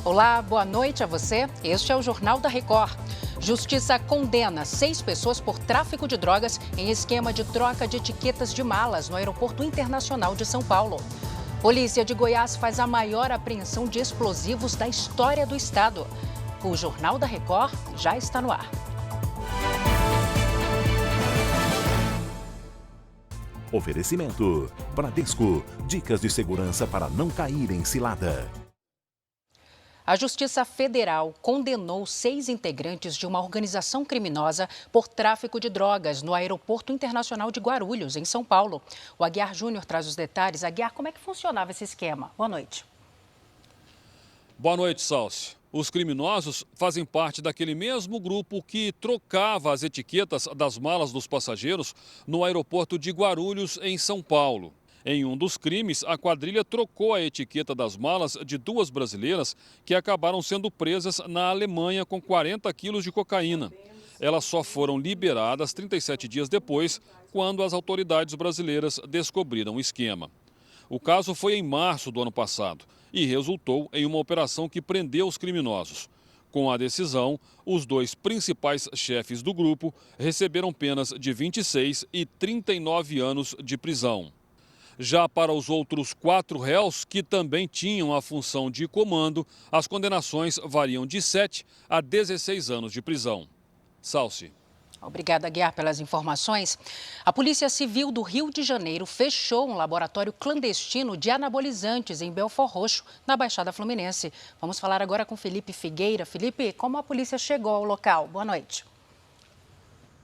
Olá, boa noite a você. Este é o Jornal da Record. Justiça condena 6 pessoas por tráfico de drogas em esquema de troca de etiquetas de malas no Aeroporto Internacional de São Paulo. Polícia de Goiás faz a maior apreensão de explosivos da história do estado. O Jornal da Record já está no ar. Oferecimento: Bradesco. Dicas de segurança para não cair em cilada. A Justiça Federal condenou 6 integrantes de uma organização criminosa por tráfico de drogas no Aeroporto Internacional de Guarulhos, em São Paulo. O Aguiar Júnior traz os detalhes. Aguiar, como é que funcionava esse esquema? Boa noite. Boa noite, Salsi. Os criminosos fazem parte daquele mesmo grupo que trocava as etiquetas das malas dos passageiros no aeroporto de Guarulhos, em São Paulo. Em um dos crimes, a quadrilha trocou a etiqueta das malas de 2 brasileiras que acabaram sendo presas na Alemanha com 40 quilos de cocaína. Elas só foram liberadas 37 dias depois, quando as autoridades brasileiras descobriram o esquema. O caso foi em março do ano passado e resultou em uma operação que prendeu os criminosos. Com a decisão, os 2 principais chefes do grupo receberam penas de 26 e 39 anos de prisão. Já para os outros 4 réus, que também tinham a função de comando, as condenações variam de 7 a 16 anos de prisão. Salsi. Obrigada, Aguiar, pelas informações. A Polícia Civil do Rio de Janeiro fechou um laboratório clandestino de anabolizantes em Belford Roxo, na Baixada Fluminense. Vamos falar agora com Felipe Figueira. Felipe, como a polícia chegou ao local? Boa noite.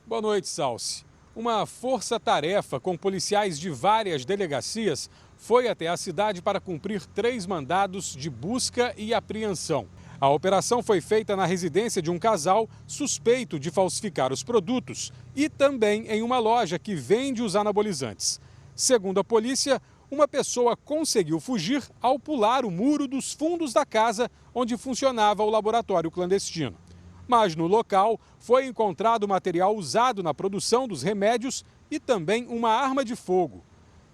Boa noite, Salsi. Uma força-tarefa com policiais de várias delegacias foi até a cidade para cumprir 3 mandados de busca e apreensão. A operação foi feita na residência de um casal suspeito de falsificar os produtos e também em uma loja que vende os anabolizantes. Segundo a polícia, uma pessoa conseguiu fugir ao pular o muro dos fundos da casa onde funcionava o laboratório clandestino. Mas no local foi encontrado material usado na produção dos remédios e também uma arma de fogo.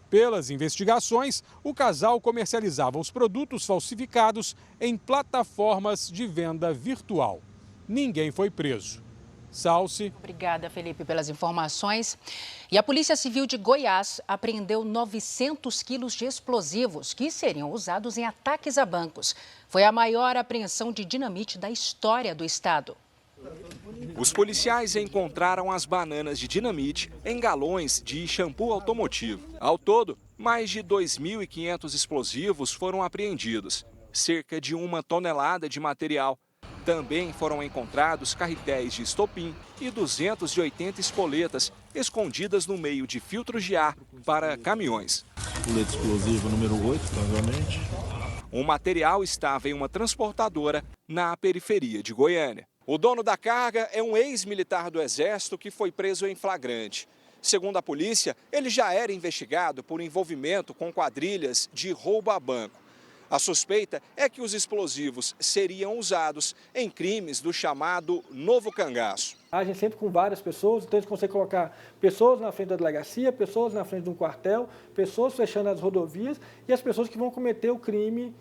Pelas investigações, o casal comercializava os produtos falsificados em plataformas de venda virtual. Ninguém foi preso. Salsi. Obrigada, Felipe, pelas informações. E a Polícia Civil de Goiás apreendeu 900 quilos de explosivos que seriam usados em ataques a bancos. Foi a maior apreensão de dinamite da história do estado. Os policiais encontraram as bananas de dinamite em galões de shampoo automotivo. Ao todo, mais de 2.500 explosivos foram apreendidos, cerca de 1 tonelada de material. Também foram encontrados carretéis de estopim e 280 espoletas escondidas no meio de filtros de ar para caminhões. Colete explosivo número 8, provavelmente. O material estava em uma transportadora na periferia de Goiânia. O dono da carga é um ex-militar do Exército que foi preso em flagrante. Segundo a polícia, ele já era investigado por envolvimento com quadrilhas de roubo a banco. A suspeita é que os explosivos seriam usados em crimes do chamado novo cangaço. Agem sempre com várias pessoas, então eles conseguem colocar pessoas na frente da delegacia, pessoas na frente de um quartel, pessoas fechando as rodovias e as pessoas que vão cometer o crime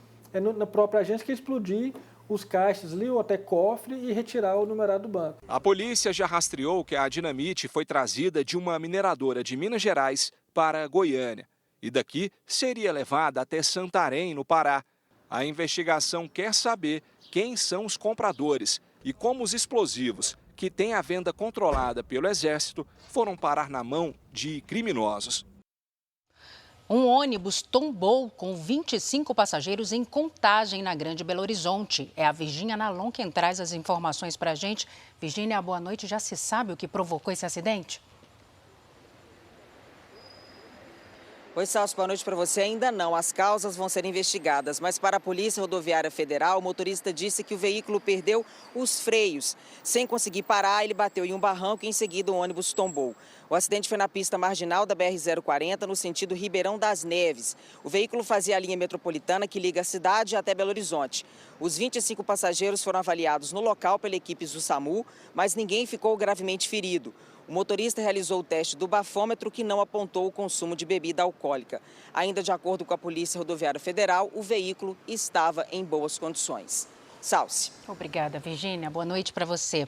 na própria agência, que é explodir os caixas ali ou até cofre e retirar o numerário do banco. A polícia já rastreou que a dinamite foi trazida de uma mineradora de Minas Gerais para Goiânia e daqui seria levada até Santarém, no Pará. A investigação quer saber quem são os compradores e como os explosivos, que têm a venda controlada pelo Exército, foram parar na mão de criminosos. Um ônibus tombou com 25 passageiros em Contagem, na Grande Belo Horizonte. É a Virgínia Nalon quem traz as informações para a gente. Virgínia, boa noite. Já se sabe o que provocou esse acidente? Oi, Celso, boa noite para você. Ainda não, as causas vão ser investigadas, mas para a Polícia Rodoviária Federal, o motorista disse que o veículo perdeu os freios. Sem conseguir parar, ele bateu em um barranco e em seguida o ônibus tombou. O acidente foi na pista marginal da BR-040, no sentido Ribeirão das Neves. O veículo fazia a linha metropolitana que liga a cidade até Belo Horizonte. Os 25 passageiros foram avaliados no local pela equipe do SAMU, mas ninguém ficou gravemente ferido. O motorista realizou o teste do bafômetro, que não apontou o consumo de bebida alcoólica. Ainda de acordo com a Polícia Rodoviária Federal, o veículo estava em boas condições. Salce. Obrigada, Virgínia. Boa noite para você.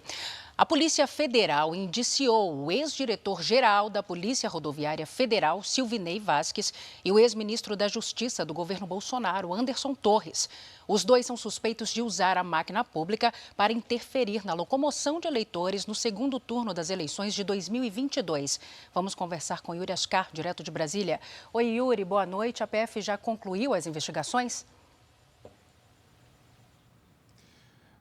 A Polícia Federal indiciou o ex-diretor-geral da Polícia Rodoviária Federal, Silvinei Vasquez, e o ex-ministro da Justiça do governo Bolsonaro, Anderson Torres. Os dois são suspeitos de usar a máquina pública para interferir na locomoção de eleitores no segundo turno das eleições de 2022. Vamos conversar com Yuri Ascar, direto de Brasília. Oi, Yuri, boa noite. A PF já concluiu as investigações?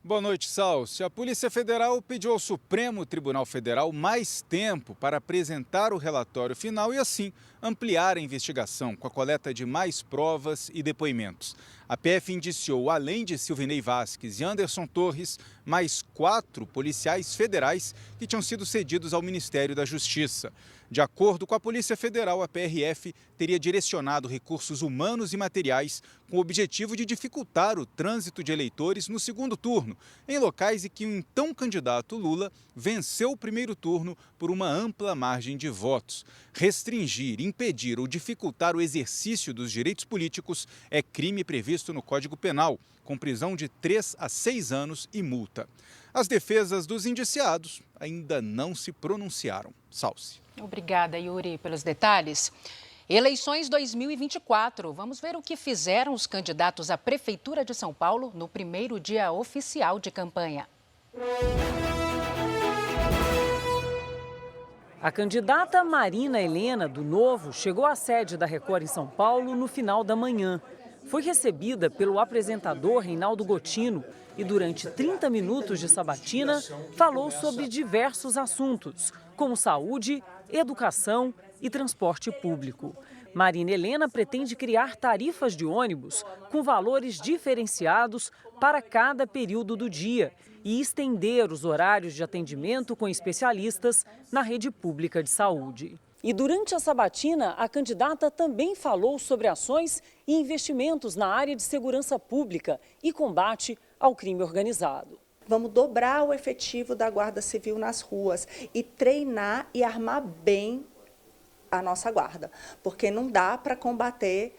Boa noite, Salce. A Polícia Federal pediu ao Supremo Tribunal Federal mais tempo para apresentar o relatório final e, assim, ampliar a investigação com a coleta de mais provas e depoimentos. A PF indiciou, além de Silvinei Vasquez e Anderson Torres, mais 4 policiais federais que tinham sido cedidos ao Ministério da Justiça. De acordo com a Polícia Federal, a PRF teria direcionado recursos humanos e materiais com o objetivo de dificultar o trânsito de eleitores no segundo turno, em locais em que o então candidato Lula venceu o primeiro turno por uma ampla margem de votos. Restringir, impedir ou dificultar o exercício dos direitos políticos é crime previsto no Código Penal, com prisão de 3 a 6 anos e multa. As defesas dos indiciados ainda não se pronunciaram. Salce. Obrigada, Yuri, pelos detalhes. Eleições 2024. Vamos ver o que fizeram os candidatos à Prefeitura de São Paulo no primeiro dia oficial de campanha. A candidata Marina Helena, do Novo, chegou à sede da Record em São Paulo no final da manhã. Foi recebida pelo apresentador Reinaldo Gotino e, durante 30 minutos de sabatina, falou sobre diversos assuntos, como saúde, educação e transporte público. Marina Helena pretende criar tarifas de ônibus com valores diferenciados para cada período do dia e estender os horários de atendimento com especialistas na rede pública de saúde. E durante a sabatina, a candidata também falou sobre ações e investimentos na área de segurança pública e combate ao crime organizado. Vamos dobrar o efetivo da Guarda Civil nas ruas e treinar e armar bem a nossa guarda, porque não dá para combater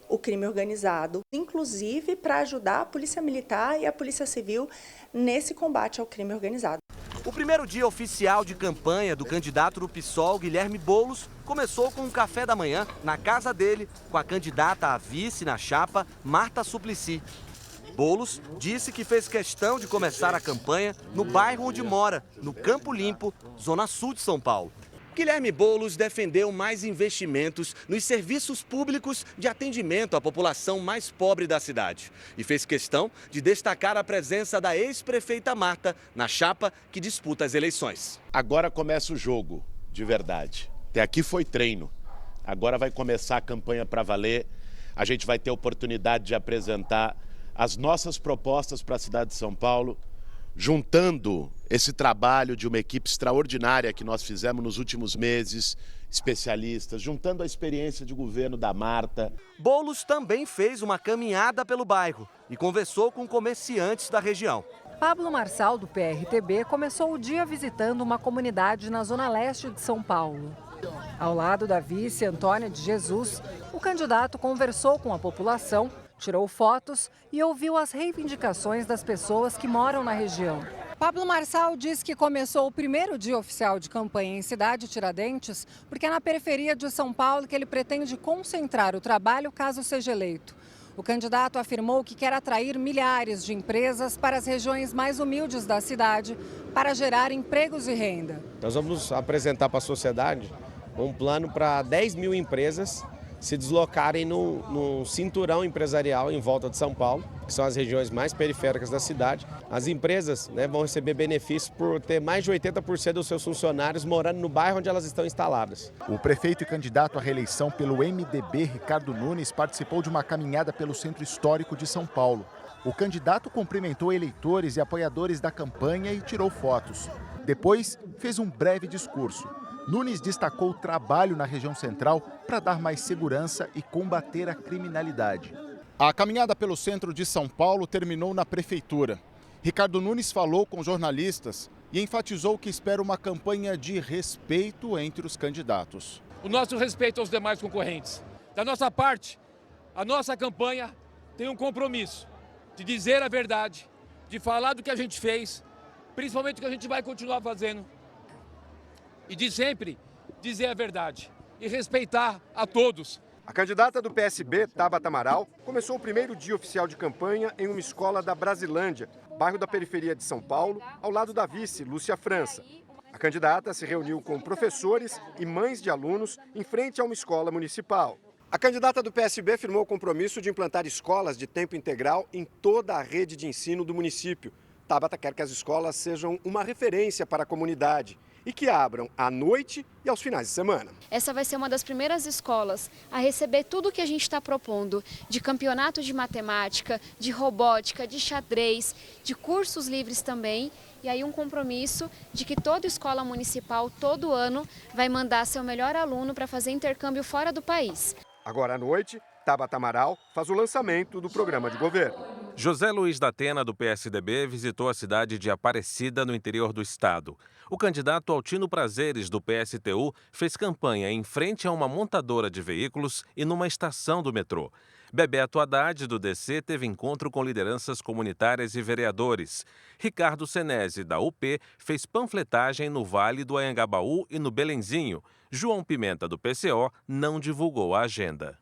o crime organizado, inclusive para ajudar a Polícia Militar e a Polícia Civil nesse combate ao crime organizado. O primeiro dia oficial de campanha do candidato do PSOL, Guilherme Boulos, começou com um café da manhã na casa dele, com a candidata a vice na chapa, Marta Suplicy. Boulos disse que fez questão de começar a campanha no bairro onde mora, no Campo Limpo, zona sul de São Paulo. Guilherme Boulos defendeu mais investimentos nos serviços públicos de atendimento à população mais pobre da cidade e fez questão de destacar a presença da ex-prefeita Marta na chapa que disputa as eleições. Agora começa o jogo, de verdade. Até aqui foi treino. Agora vai começar a campanha para valer. A gente vai ter a oportunidade de apresentar as nossas propostas para a cidade de São Paulo, juntando esse trabalho de uma equipe extraordinária que nós fizemos nos últimos meses, especialistas, juntando a experiência de governo da Marta. Boulos também fez uma caminhada pelo bairro e conversou com comerciantes da região. Pablo Marçal, do PRTB, começou o dia visitando uma comunidade na zona leste de São Paulo. Ao lado da vice Antônia de Jesus, o candidato conversou com a população, tirou fotos e ouviu as reivindicações das pessoas que moram na região. Pablo Marçal diz que começou o primeiro dia oficial de campanha em Cidade Tiradentes porque é na periferia de São Paulo que ele pretende concentrar o trabalho caso seja eleito. O candidato afirmou que quer atrair milhares de empresas para as regiões mais humildes da cidade para gerar empregos e renda. Nós vamos apresentar para a sociedade um plano para 10 mil empresas se deslocarem no cinturão empresarial em volta de São Paulo, que são as regiões mais periféricas da cidade. As empresas vão receber benefícios por ter mais de 80% dos seus funcionários morando no bairro onde elas estão instaladas. O prefeito e candidato à reeleição pelo MDB, Ricardo Nunes, participou de uma caminhada pelo centro histórico de São Paulo. O candidato cumprimentou eleitores e apoiadores da campanha e tirou fotos. Depois, fez um breve discurso. Nunes destacou o trabalho na região central para dar mais segurança e combater a criminalidade. A caminhada pelo centro de São Paulo terminou na prefeitura. Ricardo Nunes falou com jornalistas e enfatizou que espera uma campanha de respeito entre os candidatos. O nosso respeito aos demais concorrentes. Da nossa parte, a nossa campanha tem um compromisso de dizer a verdade, de falar do que a gente fez, principalmente o que a gente vai continuar fazendo. E de sempre dizer a verdade e respeitar a todos. A candidata do PSB, Tabata Amaral, começou o primeiro dia oficial de campanha em uma escola da Brasilândia, bairro da periferia de São Paulo, ao lado da vice, Lúcia França. A candidata se reuniu com professores e mães de alunos em frente a uma escola municipal. A candidata do PSB firmou o compromisso de implantar escolas de tempo integral em toda a rede de ensino do município. Tabata quer que as escolas sejam uma referência para a comunidade e que abram à noite e aos finais de semana. Essa vai ser uma das primeiras escolas a receber tudo o que a gente está propondo, de campeonato de matemática, de robótica, de xadrez, de cursos livres também. E aí um compromisso de que toda escola municipal, todo ano, vai mandar seu melhor aluno para fazer intercâmbio fora do país. Agora à noite, Tabata Amaral faz o lançamento do programa de governo. José Luiz da Atena, do PSDB, visitou a cidade de Aparecida, no interior do estado. O candidato Altino Prazeres, do PSTU, fez campanha em frente a uma montadora de veículos e numa estação do metrô. Bebeto Haddad, do DC, teve encontro com lideranças comunitárias e vereadores. Ricardo Senesi, da UP, fez panfletagem no Vale do Anhangabaú e no Belenzinho. João Pimenta, do PCO, não divulgou a agenda.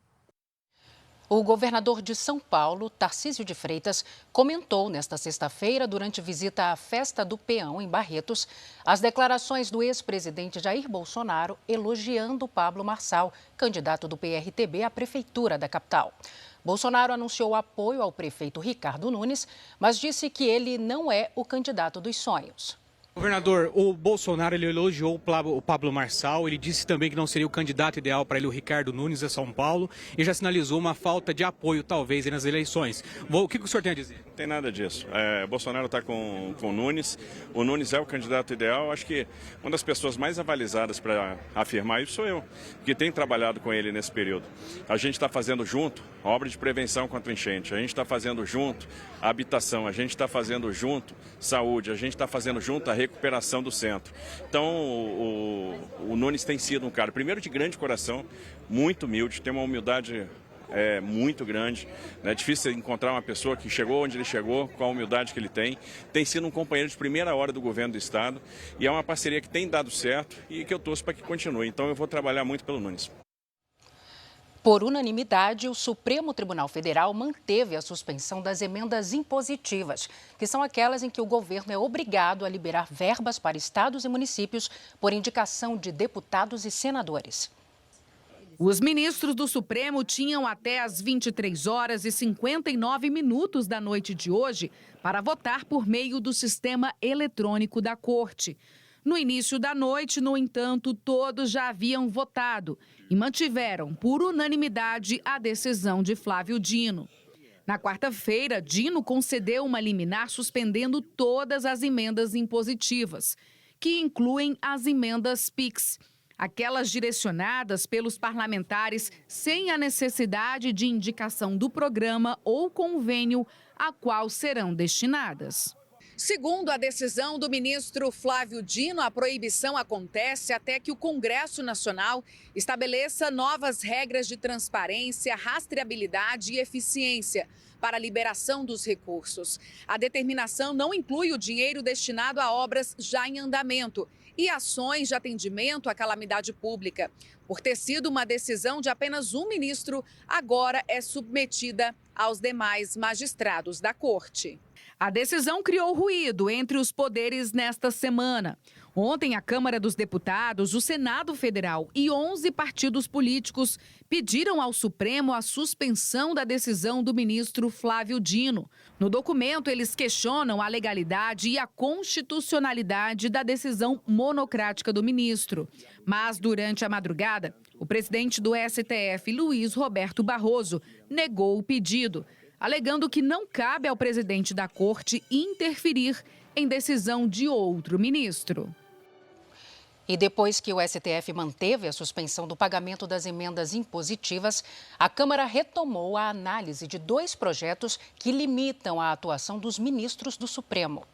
O governador de São Paulo, Tarcísio de Freitas, comentou nesta sexta-feira, durante visita à Festa do Peão, em Barretos, as declarações do ex-presidente Jair Bolsonaro elogiando Pablo Marçal, candidato do PRTB à prefeitura da capital. Bolsonaro anunciou apoio ao prefeito Ricardo Nunes, mas disse que ele não é o candidato dos sonhos. Governador, o Bolsonaro ele elogiou o Pablo Marçal, ele disse também que não seria o candidato ideal para ele, o Ricardo Nunes, a São Paulo, e já sinalizou uma falta de apoio, talvez, nas eleições. O que o senhor tem a dizer? Não tem nada disso. O Bolsonaro está com o Nunes, o Nunes é o candidato ideal. Acho que uma das pessoas mais avalizadas para afirmar isso sou eu, que tenho trabalhado com ele nesse período. A gente está fazendo junto a obra de prevenção contra o enchente, a gente está fazendo junto a habitação, a gente está fazendo junto saúde, a gente está fazendo junto a recuperação do centro. Então, o Nunes tem sido um cara, primeiro, de grande coração, muito humilde, tem uma humildade muito grande. É difícil encontrar uma pessoa que chegou onde ele chegou, com a humildade que ele tem. Tem sido um companheiro de primeira hora do governo do Estado e é uma parceria que tem dado certo e que eu torço para que continue. Então, eu vou trabalhar muito pelo Nunes. Por unanimidade, o Supremo Tribunal Federal manteve a suspensão das emendas impositivas, que são aquelas em que o governo é obrigado a liberar verbas para estados e municípios por indicação de deputados e senadores. Os ministros do Supremo tinham até às 23 horas e 59 minutos da noite de hoje para votar por meio do sistema eletrônico da Corte. No início da noite, no entanto, todos já haviam votado e mantiveram por unanimidade a decisão de Flávio Dino. Na quarta-feira, Dino concedeu uma liminar suspendendo todas as emendas impositivas, que incluem as emendas PIX, aquelas direcionadas pelos parlamentares sem a necessidade de indicação do programa ou convênio a qual serão destinadas. Segundo a decisão do ministro Flávio Dino, a proibição acontece até que o Congresso Nacional estabeleça novas regras de transparência, rastreabilidade e eficiência para a liberação dos recursos. A determinação não inclui o dinheiro destinado a obras já em andamento e ações de atendimento à calamidade pública. Por ter sido uma decisão de apenas um ministro, agora é submetida aos demais magistrados da Corte. A decisão criou ruído entre os poderes nesta semana. Ontem, a Câmara dos Deputados, o Senado Federal e 11 partidos políticos pediram ao Supremo a suspensão da decisão do ministro Flávio Dino. No documento, eles questionam a legalidade e a constitucionalidade da decisão monocrática do ministro. Mas, durante a madrugada, o presidente do STF, Luiz Roberto Barroso, negou o pedido, alegando que não cabe ao presidente da Corte interferir em decisão de outro ministro. E depois que o STF manteve a suspensão do pagamento das emendas impositivas, a Câmara retomou a análise de 2 projetos que limitam a atuação dos ministros do Supremo.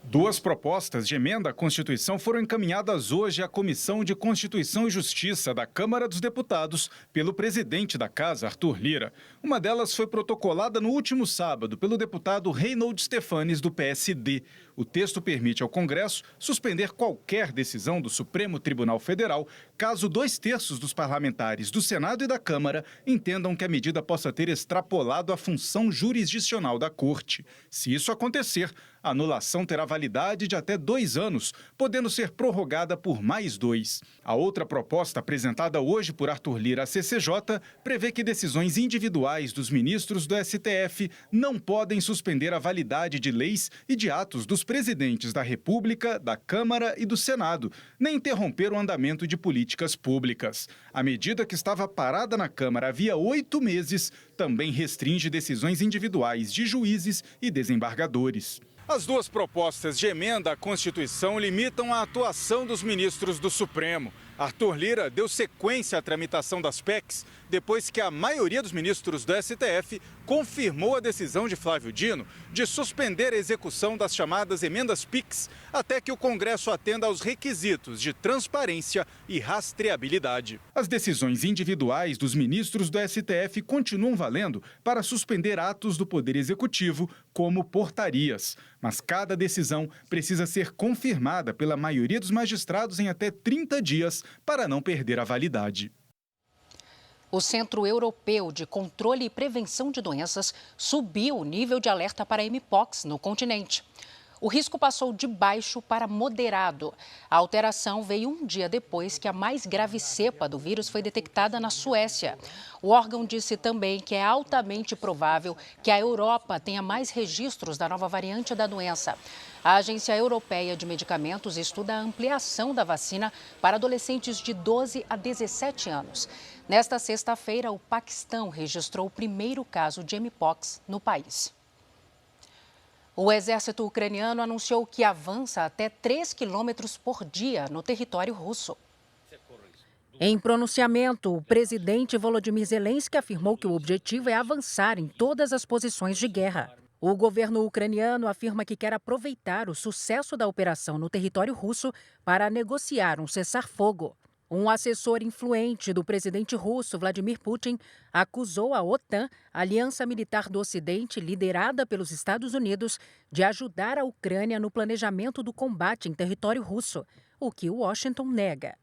2 propostas de emenda à Constituição foram encaminhadas hoje à Comissão de Constituição e Justiça da Câmara dos Deputados pelo presidente da Casa, Arthur Lira. Uma delas foi protocolada no último sábado pelo deputado Reinhold Stefanes, do PSD. O texto permite ao Congresso suspender qualquer decisão do Supremo Tribunal Federal, caso 2/3 dos parlamentares do Senado e da Câmara entendam que a medida possa ter extrapolado a função jurisdicional da Corte. Se isso acontecer, a anulação terá validade de até 2 anos, podendo ser prorrogada por mais 2. A outra proposta, apresentada hoje por Arthur Lira à CCJ, prevê que decisões individuais dos ministros do STF não podem suspender a validade de leis e de atos dos presidentes da República, da Câmara e do Senado, nem interromper o andamento de políticas públicas. A medida, que estava parada na Câmara havia 8 meses, também restringe decisões individuais de juízes e desembargadores. As 2 propostas de emenda à Constituição limitam a atuação dos ministros do Supremo. Arthur Lira deu sequência à tramitação das PECs depois que a maioria dos ministros do STF confirmou a decisão de Flávio Dino de suspender a execução das chamadas emendas PIX até que o Congresso atenda aos requisitos de transparência e rastreabilidade. As decisões individuais dos ministros do STF continuam valendo para suspender atos do Poder Executivo, como portarias. Mas cada decisão precisa ser confirmada pela maioria dos magistrados em até 30 dias para não perder a validade. O Centro Europeu de Controle e Prevenção de Doenças subiu o nível de alerta para Mpox no continente. O risco passou de baixo para moderado. A alteração veio um dia depois que a mais grave cepa do vírus foi detectada na Suécia. O órgão disse também que é altamente provável que a Europa tenha mais registros da nova variante da doença. A Agência Europeia de Medicamentos estuda a ampliação da vacina para adolescentes de 12 a 17 anos. Nesta sexta-feira, o Paquistão registrou o primeiro caso de Mpox no país. O exército ucraniano anunciou que avança até 3 quilômetros por dia no território russo. Em pronunciamento, o presidente Volodymyr Zelensky afirmou que o objetivo é avançar em todas as posições de guerra. O governo ucraniano afirma que quer aproveitar o sucesso da operação no território russo para negociar um cessar-fogo. Um assessor influente do presidente russo, Vladimir Putin, acusou a OTAN, a aliança militar do Ocidente liderada pelos Estados Unidos, de ajudar a Ucrânia no planejamento do combate em território russo, o que Washington nega.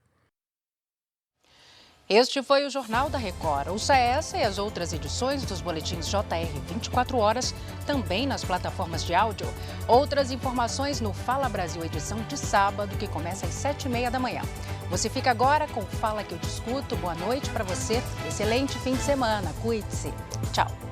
Este foi o Jornal da Record. Ouça essa e as outras edições dos boletins JR 24 horas, também nas plataformas de áudio. Outras informações no Fala Brasil, edição de sábado, que começa às 7h30 da manhã. Você fica agora com Fala que eu discuto. Boa noite para você. Excelente fim de semana. Cuide-se. Tchau.